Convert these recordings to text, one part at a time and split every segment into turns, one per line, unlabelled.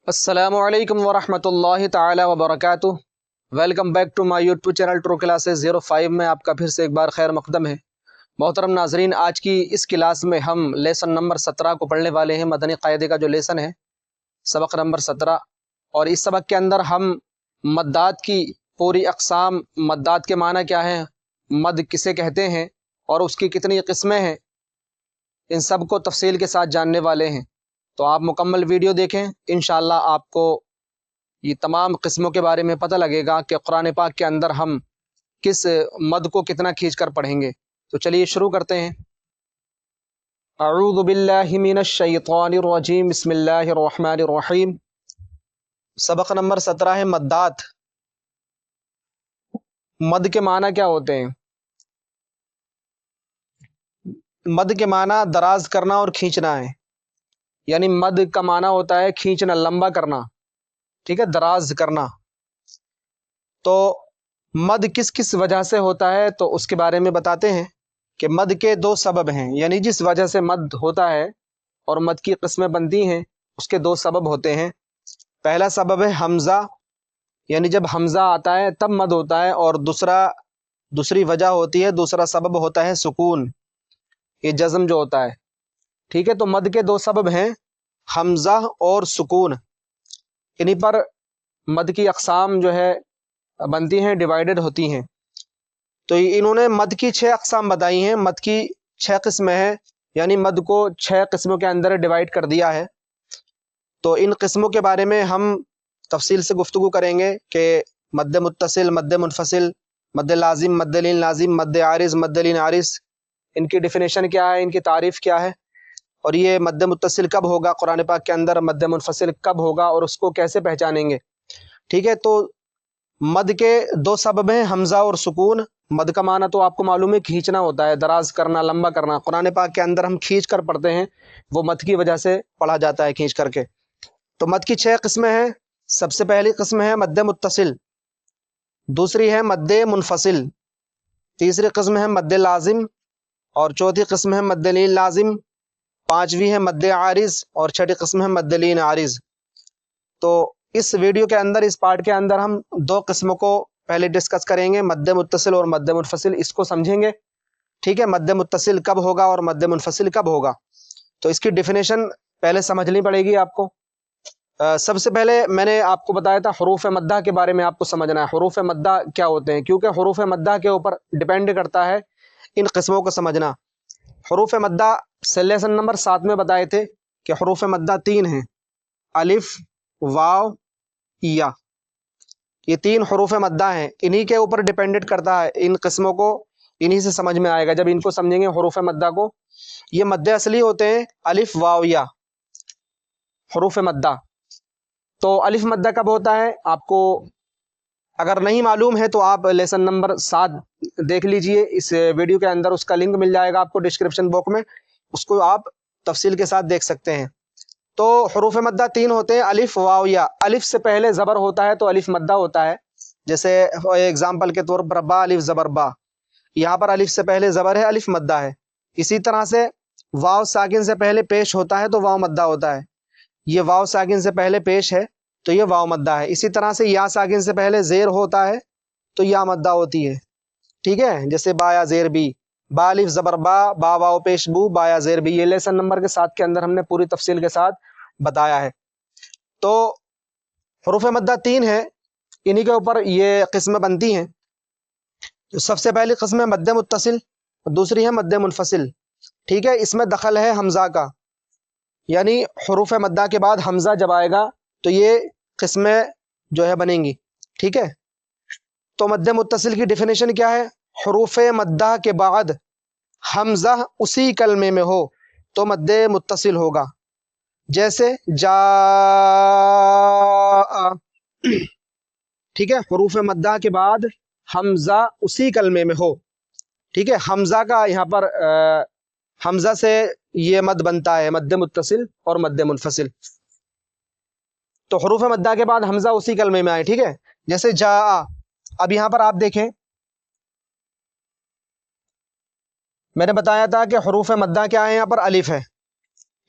السلام علیکم ورحمۃ اللہ تعالی وبرکاتہ۔ Welcome back to my YouTube channel true classes 05 میں آپ کا پھر سے ایک بار خیر مقدم ہے۔ محترم ناظرین، آج کی اس کلاس میں ہم لیسن نمبر 17 کو پڑھنے والے ہیں، مدنی قاعدے کا جو لیسن ہے، سبق نمبر 17۔ اور اس سبق کے اندر ہم مدات کی پوری اقسام، مدات کے معنی کیا ہیں، مد کسے کہتے ہیں اور اس کی کتنی قسمیں ہیں، ان سب کو تفصیل کے ساتھ جاننے والے ہیں۔ تو آپ مکمل ویڈیو دیکھیں، انشاءاللہ آپ کو یہ تمام قسموں کے بارے میں پتہ لگے گا کہ قرآن پاک کے اندر ہم کس مد کو کتنا کھینچ کر پڑھیں گے۔ تو چلیے شروع کرتے ہیں۔ اعوذ باللہ من الشیطان الرجیم، بسم اللہ الرحمن الرحیم۔ سبق نمبر 17 ہے مدات۔ مد کے معنی کیا ہوتے ہیں؟ مد کے معنی دراز کرنا اور کھینچنا ہے، یعنی مد کا معنی ہوتا ہے کھینچنا، لمبا کرنا، ٹھیک ہے، دراز کرنا۔ تو مد کس کس وجہ سے ہوتا ہے تو اس کے بارے میں بتاتے ہیں کہ مد کے دو سبب ہیں، یعنی جس وجہ سے مد ہوتا ہے اور مد کی قسمیں بنتی ہیں اس کے دو سبب ہوتے ہیں۔ پہلا سبب ہے حمزہ، یعنی جب حمزہ آتا ہے تب مد ہوتا ہے، اور دوسری وجہ ہوتی ہے، دوسرا سبب ہوتا ہے سکون، یہ جزم جو ہوتا ہے، ٹھیک ہے۔ تو مد کے دو سبب ہیں، حمزہ اور سکون، انہی پر مد کی اقسام جو ہے بنتی ہیں، ڈیوائیڈڈ ہوتی ہیں۔ تو انہوں نے مد کی 6 اقسام بتائی ہیں، مد کی 6 قسمیں ہیں، یعنی مد کو 6 قسموں کے اندر ڈیوائیڈ کر دیا ہے۔ تو ان قسموں کے بارے میں ہم تفصیل سے گفتگو کریں گے کہ مد متصل، مد منفصل، مد لازم، مد لین لازم، مد عارض، مد لین عارض، ان کی ڈیفینیشن کیا ہے، ان کی تعریف کیا ہے، اور یہ مد متصل کب ہوگا قرآن پاک کے اندر، مد منفصل کب ہوگا اور اس کو کیسے پہچانیں گے، ٹھیک ہے۔ تو مد کے دو سبب ہیں، حمزہ اور سکون۔ مد کا معنی تو آپ کو معلوم ہے کھینچنا ہوتا ہے، دراز کرنا، لمبا کرنا۔ قرآن پاک کے اندر ہم کھینچ کر پڑھتے ہیں، وہ مد کی وجہ سے پڑھا جاتا ہے کھینچ کر کے۔ تو مد کی 6 قسمیں ہیں۔ سب سے پہلی قسم ہے مد متصل، دوسری ہے مد منفصل، تیسری قسم ہے مد لازم، اور چوتھی قسم ہے مد لین لازم، پانچویں ہے مد عارض، اور چھٹی قسم ہے مد لین عارض۔ تو اس ویڈیو کے اندر، اس پارٹ کے اندر ہم 2 قسموں کو پہلے ڈسکس کریں گے، مد متصل اور مد منفصل، اس کو سمجھیں گے، ٹھیک ہے۔ مد متصل کب ہوگا اور مد منفصل کب ہوگا، تو اس کی ڈیفینیشن پہلے سمجھنی پڑے گی آپ کو۔ سب سے پہلے میں نے آپ کو بتایا تھا حروف مدہ کے بارے میں آپ کو سمجھنا ہے، حروف مدہ کیا ہوتے ہیں، کیونکہ حروف مدہ کے اوپر ڈیپینڈ کرتا ہے ان قسموں کو سمجھنا۔ حروف مدہ لیسن نمبر 7 میں بتائے تھے کہ حروف مدہ 3 ہیں، الف، واو، یا، یہ 3 حروف مدہ ہیں، انہی کے اوپر ڈیپینڈنٹ کرتا ہے، ان قسموں کو انہی سے سمجھ میں آئے گا جب ان کو سمجھیں گے حروف مدہ کو۔ یہ مد اصلی ہوتے ہیں الف، واو، یا، حروف مدہ۔ تو الف مدہ کب ہوتا ہے آپ کو اگر نہیں معلوم ہے تو آپ لیسن نمبر 7 دیکھ لیجئے، اس ویڈیو کے اندر اس کا لنک مل جائے گا آپ کو ڈسکرپشن باکس میں، اس کو آپ تفصیل کے ساتھ دیکھ سکتے ہیں۔ تو حروف مدہ 3 ہوتے ہیں، الف، واو، یا۔ الف سے پہلے زبر ہوتا ہے تو الف مدہ ہوتا ہے، جیسے ایگزامپل کے طور پر با، الف زبر با، یہاں پر الف سے پہلے زبر ہے، الف مدہ ہے۔ اسی طرح سے واو ساکن سے پہلے پیش ہوتا ہے تو واو مدہ ہوتا ہے، یہ واو ساکن سے پہلے پیش ہے تو یہ واو مدہ ہے۔ اسی طرح سے یا ساکن سے پہلے زیر ہوتا ہے تو یا مدہ ہوتی ہے، ٹھیک ہے، جیسے با یا زیر بی، با الف زبر با، با واو پیش بو، با یا زیر بی۔ یہ لیسن نمبر کے 7 کے اندر ہم نے پوری تفصیل کے ساتھ بتایا ہے۔ تو حروف مدہ 3 ہیں، انہی کے اوپر یہ قسمیں بنتی ہیں۔ تو سب سے پہلی قسم ہے مد متصل، دوسری ہے مد منفصل، ٹھیک ہے۔ اس میں دخل ہے حمزہ کا، یعنی حروف مدہ کے بعد حمزہ جب آئے گا تو یہ قسمیں جو ہے بنیں گی، ٹھیک ہے۔ تو مد متصل کی ڈیفینیشن کیا ہے؟ حروف مدہ کے بعد حمزہ اسی کلمے میں ہو تو مد متصل ہوگا، جیسے جا، ٹھیک ہے۔ حروف مدہ کے بعد حمزہ اسی کلمے میں ہو، ٹھیک ہے۔ حمزہ کا یہاں پر حمزہ سے یہ مد بنتا ہے، مد متصل اور مد منفصل۔ تو حروف مدہ کے بعد حمزہ اسی کلمے میں آئے، ٹھیک ہے، جیسے جا۔ اب یہاں پر آپ دیکھیں، میں نے بتایا تھا کہ حروف مدہ کیا ہے، یہاں پر الف ہے،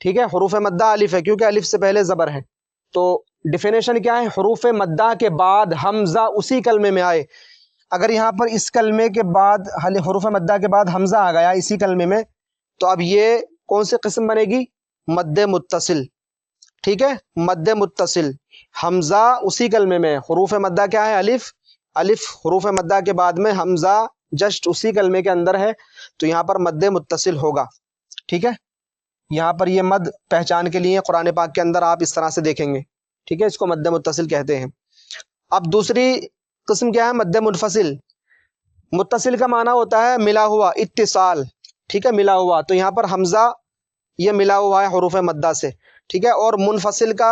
ٹھیک ہے، حروف مدہ الف ہے کیونکہ الف سے پہلے زبر ہے۔ تو डिफिनेशन क्या है, حروف मद्दा के बाद हमजा उसी कलमे में आए। अगर यहाँ पर इस कलमे के बाद حروف मद्दा के बाद हमजा आ गया इसी कलमे में, तो अब ये कौन सी किस्म बनेगी, मद्द मुत्तसिल। ठीक है, मद्द मुत्तसिल, हमजा उसी कलमे में, हरूफ मद्दा क्या है, अलिफ, अलिफ हरूफ मद्दा के बाद में हमजा जस्ट उसी कलमे के अंदर है, तो यहाँ पर मद्द मुत्तसिल होगा। ठीक है, यहाँ पर ये मद पहचान के लिए कुरान पाक के अंदर आप इस तरह से देखेंगे। ठीक है, इसको मद्द मुत्तसिल कहते हैं। अब दूसरी किस्म क्या है, मद्द मुनफसिल। मुत्तसिल का माना होता है मिला हुआ, इत्तिसाल। ठीक है, मिला हुआ, तो यहाँ पर हमजा ये मिला हुआ है हरूफ मद्दा से। ठीक है, और मुनफसिल का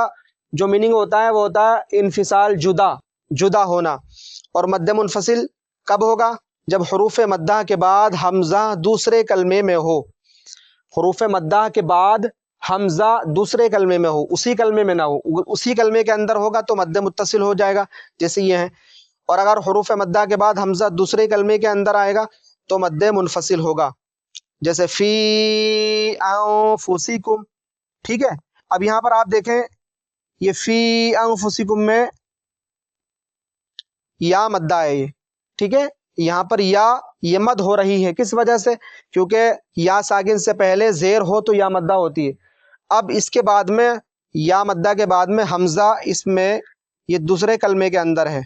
जो मीनिंग होता है वो होता है इन्फिसाल, जुदा, जुदा होना। और मद्द मुनफसिल कब होगा, जब हरूफ मद्दा के बाद हमजा दूसरे कलमे में हो। हरूफ मद्दा के बाद हमजा दूसरे कलमे में हो, उसी कलमे में ना हो, उसी कलमे के अंदर होगा तो मद्द मुत्तसिल हो जाएगा, जैसे ये है। और अगर हरूफ मद्दा के बाद हमजा दूसरे कलमे के अंदर आएगा तो मद्द मुनफसिल होगा, जैसे फी अनफुसिकुम। ठीक है, अब यहाँ पर आप देखें ये फी अनफुसिकुम में या मद्दा है ये। ठीक है, यहाँ पर या ये मद हो रही है, किस वजह से, क्योंकि या साकिन से पहले जेर हो तो या मद्दा होती है। अब इसके बाद में या मद्दा के बाद में हमजा इसमें ये दूसरे कलमे के अंदर है।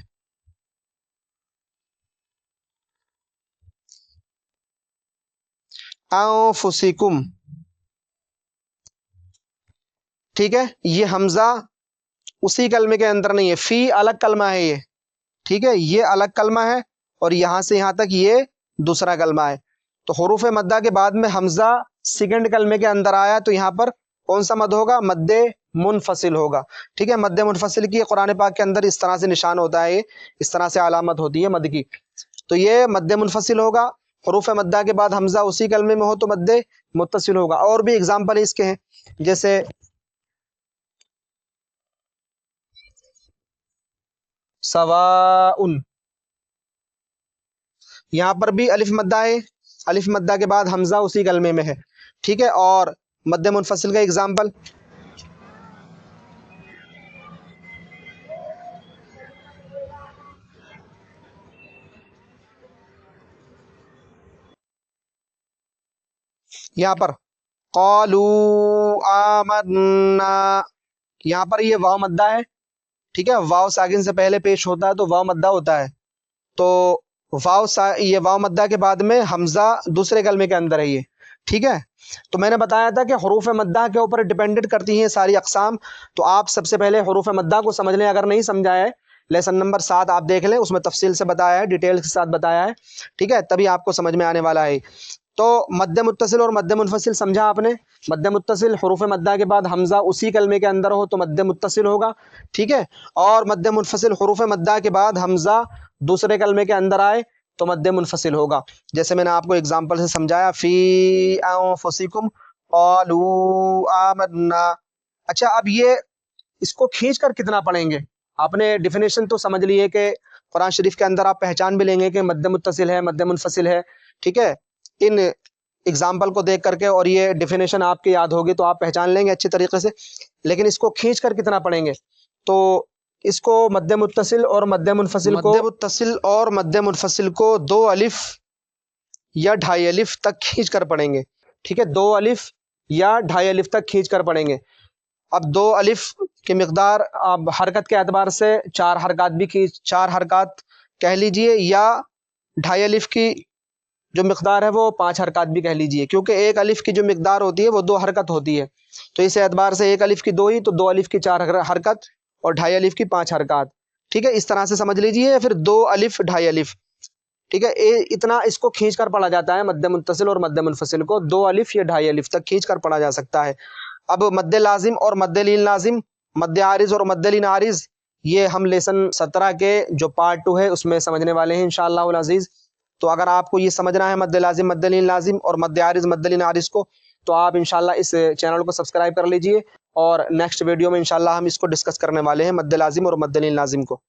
अनफुसिकुम, ठीक है, ये हमजा उसी कलमे के अंदर नहीं है, फी अलग कलमा है ये। ठीक है, ये अलग कलमा है और यहां से यहां तक ये दूसरा कलमा है। तो हरूफ मद्दा के बाद में हमजा सेकंड कलमे के अंदर आया तो यहाँ पर कौन सा मद होगा, मद्दे मुनफसिल होगा। ठीक है, मद्दे मुनफसिल की कुरान पाक के अंदर इस तरह से निशान होता है, ये इस तरह से अलामत होती है मद की। तो ये मद्दे मुनफसिल होगा, हरूफ मद्दा के बाद हमजा उसी कलमे में हो तो मद्दे मुत्तसिल होगा। और भी एग्जाम्पल इसके हैं, जैसे सवाउन, यहाँ पर भी अलिफ मद्दा है, अलिफ मद्दा के बाद हमजा उसी कलमे में है। ठीक है, और मद्दे मुनफसिल का एग्जाम्पल यहाँ पर क़ालू आमन्ना, यहाँ पर ये वाव मद्दा है। ठीक है, वाव साकिन से पहले पेश होता है तो वाव मद्दा होता है। तो ये वाव मद्दा के बाद में हमजा दूसरे कलमे के अंदर है ये। ठीक है, तो मैंने बताया था कि हरूफ मद्दा के ऊपर डिपेंडेंट करती हैं सारी अक़साम। तो आप सबसे पहले हरूफ मद्दा को समझ लें, अगर नहीं समझा है लेसन नंबर 7 आप देख लें, उसमें तफसील से बताया है, डिटेल के साथ बताया है। ठीक है, तभी आपको समझ में आने वाला है। तो मद्द मुत्तसिल और मद्द मुनफसिल समझा आपने। मद्द मुत्तसिल हरूफ मद्दा के बाद हमजा उसी कलमे के अंदर हो तो मद्द मुत्तसिल होगा। ठीक है, और मद्द मुनफसिल हरूफ मद्दा के बाद हमजा दूसरे कलमे के अंदर आए तो मद्द मुनफसिल होगा, जैसे मैंने आपको एग्जांपल से समझाया, फी अनफुसिकुम क़ालू आमन्ना। अच्छा, अब ये इसको खींच कर कितना पढ़ेंगे, आपने डिफिनेशन तो समझ लिए कि कुरान शरीफ के अंदर आप पहचान भी लेंगे कि मद्द मुत्तसिल है, मद्द मुनफसिल है। ठीक है, इन एग्जाम्पल को देख करके और ये डिफिनेशन आपके याद होगी तो आप पहचान लेंगे अच्छे तरीके से। लेकिन इसको खींच कर कितना पढ़ेंगे, तो इसको मद्द मुत्तसिल और मद्द मुनफसिल को 2 अलिफ या 2.5 अलिफ तक खींच कर पढ़ेंगे। ठीक है, 2 अलिफ या 2.5 अलिफ तक खींच कर पढ़ेंगे। अब 2 अलिफ की मिकदार अब हरकत के एतबार से 4 हरकत भी 4 हरकत कह लीजिए, या 2.5 अलिफ की जो मिकदार है वो 5 हरकत भी कह लीजिए, क्योंकि 1 अलिफ की जो मिकदार होती है वो 2 हरकत होती है। तो इस एतबार से 1 अलिफ की 2 ही, तो 2 अलिफ की 4 हरकत और 2.5 अलिफ की 5 हरकत। ठीक है, इस तरह से समझ लीजिए, या फिर 2 अलिफ 2.5 अलिफ। ठीक है, इतना इसको खींच कर पढ़ा जाता है, मद्द मुत्तसिल और मद्द मुनफसिल को 2 अलिफ या 2.5 अलिफ तक खींच कर पढ़ा जा सकता है। अब मद्द लाजिम और मद्द लीन लाजिम, मद्द आरिज और मद्द लीन आरिज, ये हम लेसन 17 के जो पार्ट 2 है उसमें समझने वाले हैं इंशाअल्लाह उल अजीज। तो अगर आपको ये समझना है मद्द लाजिम, मद्द लीन लाजिम और मद्द आरिज, मद्द लीन आरिज को, तो आप इंशाल्लाह इस चैनल को सब्सक्राइब कर लीजिए और नेक्स्ट वीडियो में इंशाल्लाह हम इसको डिस्कस करने वाले हैं, मद्द लाजिम और मद्द लीन लाजिम को।